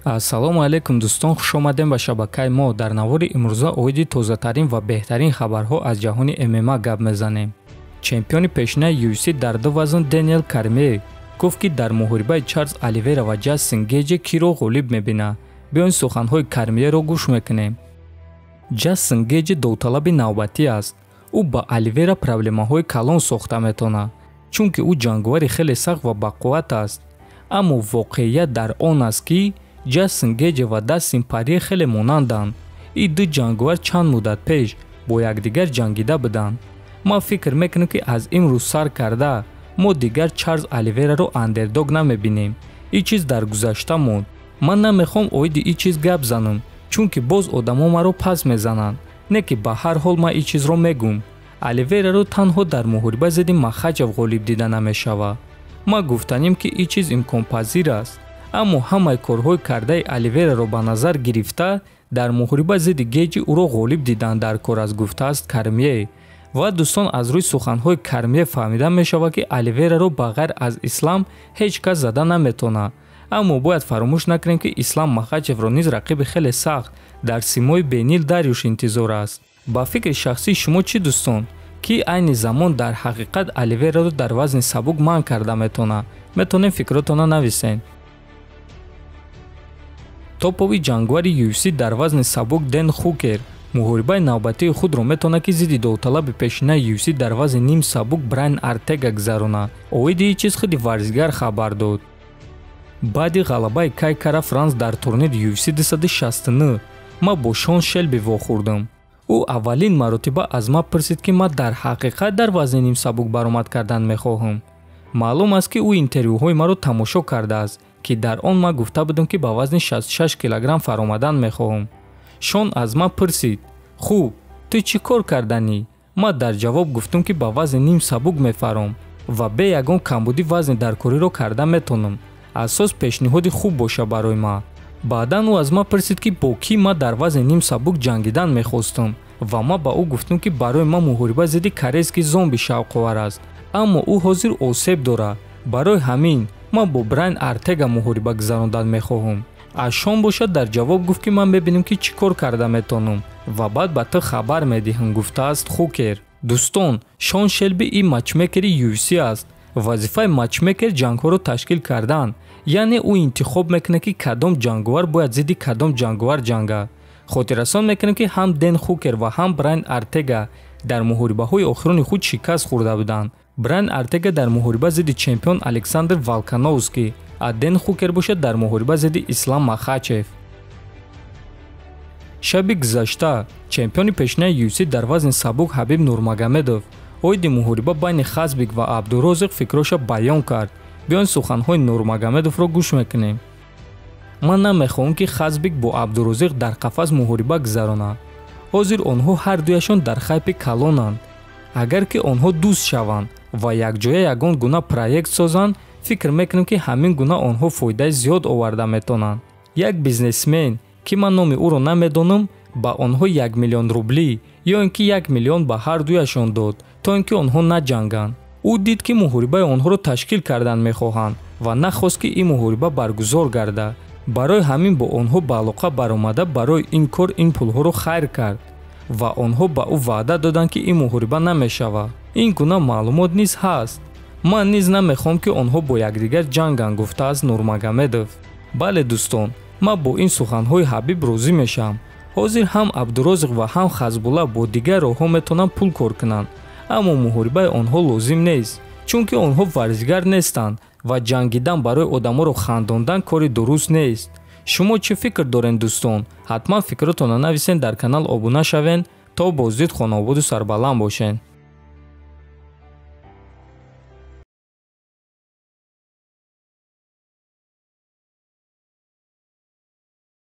ассалому алайкум дӯстон, хушомадем ба шабакаи мо. Дар навори имрӯза оиди тозатарин ва беҳтарин хабарҳо аз ҷаҳони ММА гап мезанем. чемпиони пешнаи UFC дар ду вазн Дэниел Кармие гуфт ки дар муҳорибаи Чарлз Оливера ва Ҷастин Гейҷи киро ғолиб мебинад. биёин суханҳои Кармиеро гӯш мекунем. Ҷастин Гейҷи довталаби навбатӣ аст. ӯ ба Оливера проблемаҳои калон сохта метавонад, чунки ӯ ҷанговари хеле сахт ва бақувват аст. аммо воқеият дар он аст ки Ҷастин Гейҷи ва Дастин Порье хеле монанданд. ин ду ҷанговар чанд муддат пеш бо якдигар ҷангида буданд. ман фикр мекунам ки аз имрӯз сар карда мо дигар Чарлз Оливераро андердог намебинем. ин чиз дар гузашта монд. ман намехоҳам оиди ин чиз гап занам, чунки боз одамо маро пас мезананд. не ки ба ҳар ҳол ман ин чизро мегӯм. Оливераро танҳо дар муҳориба зидди Махачев ғолиб дида намешавад. ман гуфтанем ки ин чиз имконпазир аст. аммо ҳамаи корҳои кардаи Оливераро ба назар гирифта дар муҳориба зидди Гейҷи ӯро ғолиб диданд, дар кор аст, гуфтааст Кармие. ва дӯстон, аз рӯи суханҳои Кармие фаҳмида мешавад ки Оливераро ба ғайр аз Ислам ҳеҷ кас зада наметавонад. аммо бояд фаромӯш накунем ки Ислам Махачевро низ рақиби хеле сахт дар симои бенил Дарюш интизор аст. ба фикри шахсии шумо чӣ дӯстон, ки айни замон дар ҳақиқат Оливераро дар вазни сабук манъ карда метавонад? метавонем фикротона нависен. топови ҷангвари UFC дар вазни сабук Дэн Хукер муҳорибаи навбатии худро метавонад ки зидди довталаби пешинаи UFC дар вазни ним сабук Брайн Ортега гузаронад. оиди ин чиз худи варзигар хабар дод. баъди ғалабаи Кай Кара Франс дар турнири UFC 269 ман бо Шон Шелби вохӯрдам. ӯ аввалин маротиба аз ман пурсид ки ман дар ҳақиқат дар вазни ним сабук баромад кардан мехоҳам. маълум аст ки ӯ интервюҳои маро тамошо кардааст ки дар он ман гуфта будам ки ба вазни 66 килограмм фаромадан мехоҳам. Шон аз ман пурсид: хуб, ту чӣ кор карданӣ? ман дар ҷавоб гуфтам ки ба вазни ним сабук мефаром ва бе ягон камбуди вазни даркориро карда метавонам. асос пешниҳоди хуб боша барои ман. баъдан ӯ аз ман пурсид ки бо кӣ ман дар вазни ним сабук ҷангидан мехостам ва ман ба ӯ гуфтам ки барои ман муҳориба зидди корейски зомби шавқовар аст. аммо ӯ ҳозир осеб дорад. барои ҳамин ман бо Брайн Ортега муҳориба гузарондан мехоҳам. аз Шон бошад дар ҷавоб гуфт ки ман мебинам ки чӣ кор карда метавонам ва баъд ба ту хабар медиҳам, гуфтааст Хукер. дӯстон, Шон Шелби ин матчмекери UFC аст. вазифаи матчмекер ҷангҳоро ташкил кардан, яъне ӯ интихоб мекунад ки кадом ҷанговар бояд зидди кадом ҷанговар ҷангад. хотиррасон мекунам ки ҳам Дэн Хукер ва ҳам Брайн Ортега дар муҳорибаҳои охирони худ шикаст хӯрда буданд. Брайн Ортега дар муҳориба зидди чемпион Александр Волкановский, а Дэн Хукер бошад дар муҳориба зидди Ислам Махачев. шаби гузашта чемпиони пешнаи UFC дар вазни сабук Хабиб Нурмагомедов оиди муҳориба байни Хасбик ва Абдурозик фикроша баён кард. биён суханҳои Нурмагомедовро гӯш мекунем. ман намехоҳам ки Хасбик бо Абдурозик дар қафас муҳориба гузаронад. ҳозир онҳо ҳар дуяшон дар хайпи калонанд. агар ки онҳо дӯст шаванд ва якҷоя ягон гуна проект созанд, фикр мекунам ки ҳамин гуна онҳо фоидаи зиёд оварда метавонанд. як бизнесмен ки ман номи ӯро намедонам ба онҳо 1 миллион рублӣ ё ин ки 1 миллион ба ҳар дуяшон дод то ин ки онҳо наҷанганд. ӯ дид ки муҳорибаи онҳоро ташкил кардан мехоҳанд ва нахост ки ин муҳориба баргузор гардад. барои ҳамин бо онҳо ба алоқа баромада барои ин кор ин пулҳоро хайр кард ва онҳо ба ӯ ваъда доданд ки ин муҳориба намешавад. ин гуна маълумот низ ҳаст. ман низ намехоҳам ки онҳо бо якдигар ҷанганд, гуфтааст Нурмагомедов. бале дӯстон, ман бо ин суханҳои Ҳабиб розӣ мешавам. ҳозир ҳам Абдурозик ва ҳам Хазбулла бо дигар роҳҳо метавонанд пул кор кунанд, аммо муҳорибаи онҳо лозим нест, чунки онҳо варзигар нестанд ва ҷангидан барои одаморо хандондан кори дуруст нест. шумо чӣ фикр доред дӯстон? ҳатман фикротонро нависен, дар канал обуна шавен. то боздид хонободу сарбаланд бошед.